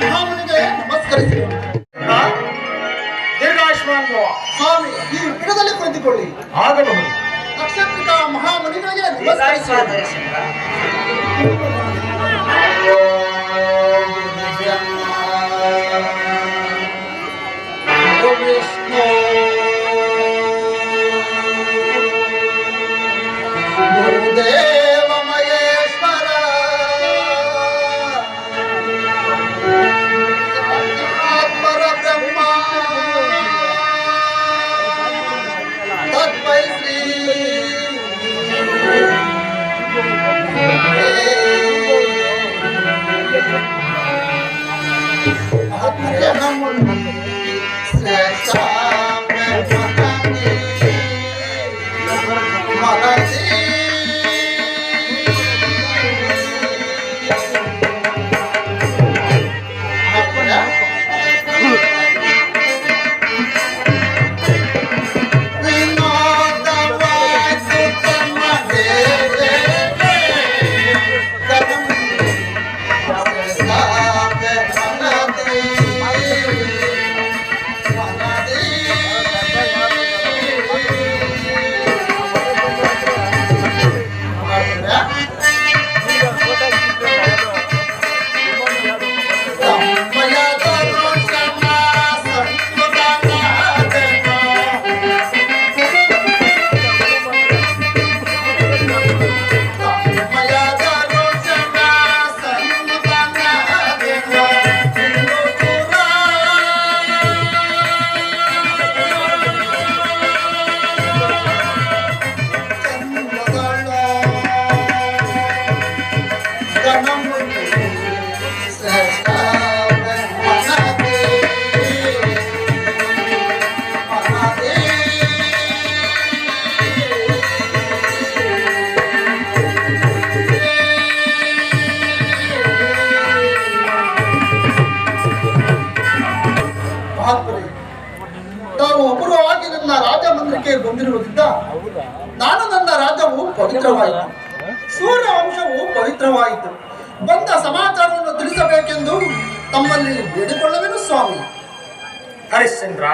ಮಹಾಮುನಿಗೆ ನಮಸ್ಕರಿಸಿ ದೀರ್ಘಾಯುಷ್ಮಾನ್ ಭವ. ಸ್ವಾಮಿ ಈ ಪೀಠದಲ್ಲಿ ಕುಳಿತುಕೊಳ್ಳಿ. ಆಗಬಹುದು. ನಕ್ಷತ್ರಿಕ ಮಹಾಮುನಿಗಳಿಗೆ ನಮಸ್ಕರಿಸಿ. ವಿಷ್ಣು ಗುರುದೇವ ಮಹೇಶ್ವರ ಪರಬ್ರಹ್ಮ ತಸ್ಮೈ ಶ್ರೀ ತಾವು ಅಪೂರ್ವವಾಗಿ ನನ್ನ ರಾಜ ಮಂದಿರಕ್ಕೆ ಬಂದಿರುವುದರಿಂದ ನಾನು ನನ್ನ ರಾಜ್ಯವು ಪವಿತ್ರವಾಯಿತು, ಸೂರ್ಯ ವಂಶವು ಪವಿತ್ರವಾಯಿತು. ಬಂದ ಸಮಾಚಾರವನ್ನು ತಿಳಿಸಬೇಕೆಂದು ತಮ್ಮಲ್ಲಿ ಬೇಡಿಕೊಳ್ಳುವೆನು ಸ್ವಾಮಿ. ಹರಿಶ್ಚಂದ್ರ,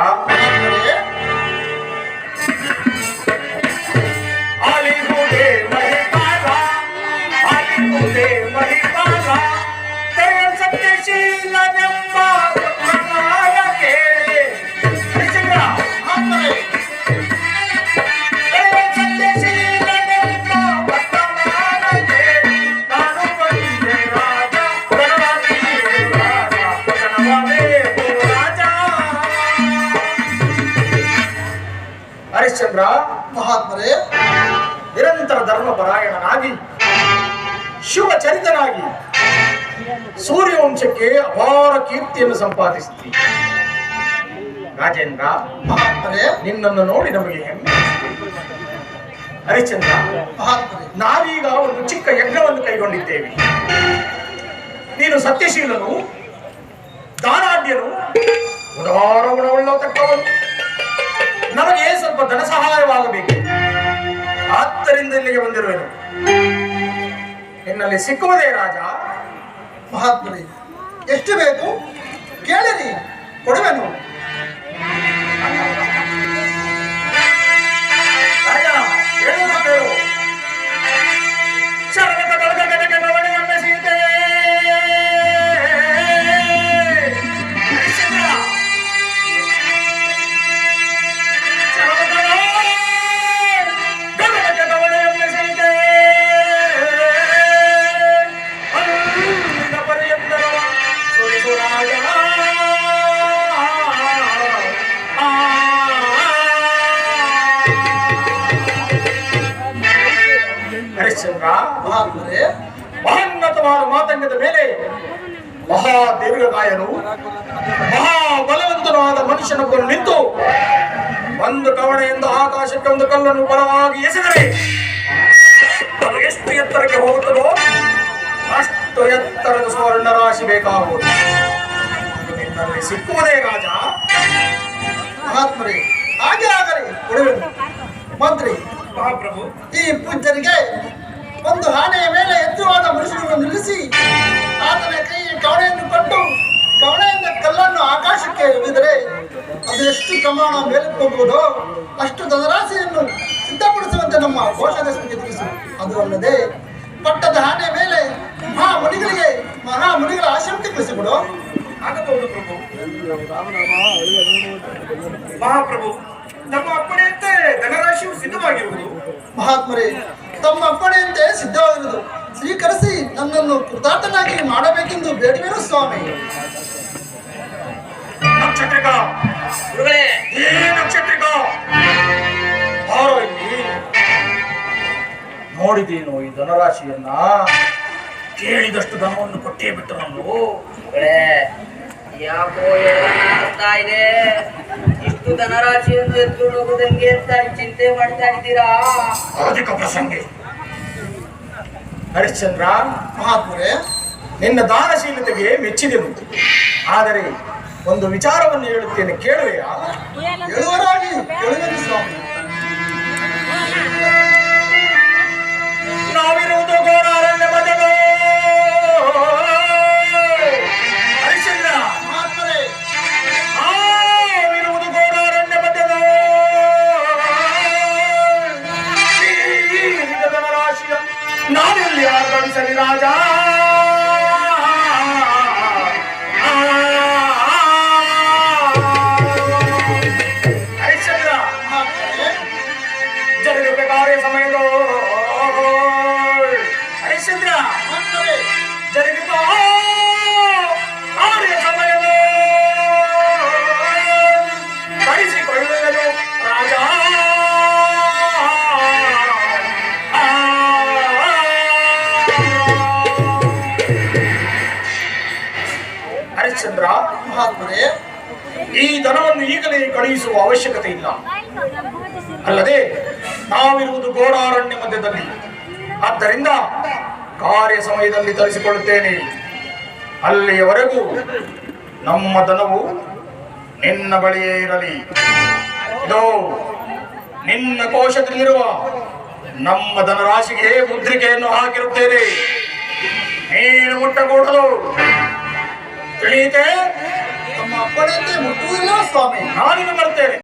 ಹರಿಶ್ಚಂದ್ರ ಮಹಾತ್ಮರೇ, ನಿರಂತರ ಧರ್ಮಪರಾಯಣನಾಗಿ ಶಿವ ಚರಿತನಾಗಿ ಸೂರ್ಯವಂಶಕ್ಕೆ ಅಪಾರ ಕೀರ್ತಿಯನ್ನು ಸಂಪಾದಿಸುತ್ತಿ. ರಾಜೇಂದ್ರ ಮಹಾತ್ಮರೇ, ನಿನ್ನನ್ನು ನೋಡಿ ನಮಗೆ ಹೆಮ್ಮೆ. ಹರಿಶ್ಚಂದ್ರ ಮಹಾತ್ಮರೇ, ನಾವೀಗ ಒಂದು ಚಿಕ್ಕ ಯಜ್ಞವನ್ನು ಕೈಗೊಂಡಿದ್ದೇವೆ. ನೀನು ಸತ್ಯಶೀಲನು, ದಾನಾಢ್ಯನು, ಉದಾರ ಗುಣವುಳ್ಳತಕ್ಕವನು. ನಮಗೆ ಸ್ವಲ್ಪ ಧನ ಸಹಾಯವಾಗಬೇಕು. ಆದ್ದರಿಂದ ಇಲ್ಲಿಗೆ ಬಂದಿರುವೆನು. ನಿನ್ನಲ್ಲಿ ಸಿಕ್ಕುವುದೇ ರಾಜ? ಮಹಾತ್ಮರೇ, ಎಷ್ಟು ಬೇಕು ಕೇಳಿರಿ, ಕೊಡುವೆನು. ರಾಜ, ಹೇಳುವುದು ಕೇಳು. ಶರಣದ ಕಳಗಕ್ಕೆ ನವಣೆಯನ್ನ ಸೀತೆ. ಮಹಾತ್ಮರೇ, ಮಹೋನ್ನತವಾದ ಮಾತಂಗದ ಮೇಲೆ ಮಹಾದೀರ್ಘಕಾಯನು, ಮಹಾಬಲವಂತನಾದ ಮನುಷ್ಯನೊಬ್ಬನು ನಿಂತು ಒಂದು ಕವಣೆಯಿಂದ ಆಕಾಶಕ್ಕೆ ಒಂದು ಕಲ್ಲನ್ನು ಬಲವಾಗಿ ಎಸೆದರೆ ಅದು ಎಷ್ಟು ಎತ್ತರಕ್ಕೆ ಹೋಗುತ್ತದೋ ಅಷ್ಟು ಎತ್ತರದ ಸುವರ್ಣ ರಾಶಿ ಬೇಕಾಗುವುದು. ನಿನ್ನಲ್ಲಿ ಸಿಕ್ಕುವುದೇ ರಾಜ? ಮಹಾತ್ಮರೇ, ಹಾಗೆ ಆಗಲಿ, ಕೊಡುವೆನು. ಮಂತ್ರಿ ಮಹಾಪ್ರಭು, ಈ ಪೂಜ್ಯರಿಗೆ ಒಂದು ಆನೆಯ ಅದು ಎಷ್ಟು ಪ್ರಮಾಣ ಮೇಲಕ್ಕೆ ಹೋಗುವುದೋ ಅಷ್ಟು ಧನರಾಶಿಯನ್ನು ಸಿದ್ಧಪಡಿಸುವಂತೆ ನಮ್ಮ ಘೋಷಾದೇಶಕ್ಕೆ ತಿಳಿಸು. ಅದು ಅಲ್ಲದೆ ಪಟ್ಟದ ಆನೆ ಮೇಲೆ ಮಹಾಮುನಿಗಳ ಆಶ್ರಮಕ್ಕೆ ಕಳಿಸಿಬಿಡು. ಆಗಬಹುದು ಪ್ರಭು. ಮಹಾಪ್ರಭು, ನಮ್ಮ ಅಪ್ಪಣೆಯಂತೆ ಧನರಾಶಿಯು ಸಿದ್ಧವಾಗಿರುವುದು. ಮಹಾತ್ಮರೇ, ತಮ್ಮ ಅಪ್ಪಣೆಯಂತೆ ಸಿದ್ಧವಾಗಿರುವುದು ಸ್ವೀಕರಿಸಿ ನನ್ನನ್ನು ಕೃತಾರ್ಥನಾಗಿ ಮಾಡಬೇಕೆಂದು ಬೇಡಿವೆನು ಸ್ವಾಮಿ. ನಕ್ಷತ್ರಿಕ ಗುರುಗಳೇ, ಈ ನಕ್ಷತ್ರಿಕ ಬಾರೋ ಇಲ್ಲಿ. ನೋಡಿದೇನು ಈ ಧನರಾಶಿಯನ್ನ? ಕೇಳಿದಷ್ಟು ಧನವನ್ನು ಕೊಟ್ಟೇ ಬಿಟ್ಟು ನಾನು. ಗುರುಗಳೇ, ಯಾಕೋ ಆಗ್ತಾ ಇದೆ. ಇಷ್ಟು ಧನರಾಶಿಯನ್ನು ಎತ್ಕೊಂಡು ಹೋಗುದಂಗೆ ಅಂತ ಚಿಂತೆ ಮಾಡ್ತಾ ಇದ್ದೀರಾ? ಅಧಿಕ ಪ್ರಸಂಗಿ ಹರಿಶ್ಚಂದ್ರ, ಮಹಾತ್ಮರೇ, ನಿನ್ನ ದಾನಶೀಲತೆಗೆ ಮೆಚ್ಚಿದೆನು. ಆದರೆ ಒಂದು ವಿಚಾರವನ್ನು ಹೇಳುತ್ತೇನೆ, ಕೇಳುವೆಯಾ? ಹೇಳುವರಾಗಿ ಹೇಳುವೆನು ಸ್ವಾಮಿ. ನಾವಿರುವುದು ಘೋರಾರಣ್ಯ ಮಧ್ಯದೋ ಹರಿಶ್ಚಂದ್ರ. ಮಹಾತ್ಮರೇ, ನಾವಿರುವುದು ಘೋರಾರಣ್ಯ ಮಧ್ಯದೋ ಈ ಧನರಾಶಿಯ ನಾನೆಲ್ಲಿ ಆರ್ಭಟಿಸಲಿ ರಾಜ? ಹರಿಶ್ಚಂದ್ರ, ಮಹಾತ್ಮರೇ, ಜರುಗಬೇಕಾದ ಸಮಯದೋ ಹರಿಶ್ಚಂದ್ರ, ಮಹಾತ್ಮರೇ, ಜರುಗಿದ ಕಾರ್ಯ ಸಮಯವೋ ಕಳಿಸಿಕೊಳ್ಳಲು ರಾಜ. ಹರಿಶ್ಚಂದ್ರ, ಮಹಾತ್ಮರೇ, ಈ ಧನವನ್ನು ಈಗಲೇ ಕಳುಹಿಸುವ ಅವಶ್ಯಕತೆ ಇಲ್ಲ. ಅಲ್ಲದೆ ನಾವಿರುವುದು ಘೋರಾರಣ್ಯ ಮಧ್ಯದಲ್ಲಿ. ಆದ್ದರಿಂದ ಕಾರ್ಯ ಸಮಯದಲ್ಲಿ ತರಿಸಿಕೊಳ್ಳುತ್ತೇನೆ. ಅಲ್ಲಿಯವರೆಗೂ ನಮ್ಮ ಧನವು ನಿನ್ನ ಬಳಿಯೇ ಇರಲಿ. ಇದು ನಿನ್ನ ಕೋಶದಲ್ಲಿರುವ ನಮ್ಮ ಧನರಾಶಿಗೆ ಮುದ್ರಿಕೆಯನ್ನು ಹಾಕಿರುತ್ತೇನೆ. ನೀನು ಮುಟ್ಟಕೂಡದು, ತಿಳಿಯಿತೆ? ತಮ್ಮ ಅಪ್ಪಣೆಯಂತೆ ಮುಟ್ಟುವುದಿಲ್ಲ ಸ್ವಾಮಿ. ನಾನಿನ್ನು ಬರ್ತೇನೆ.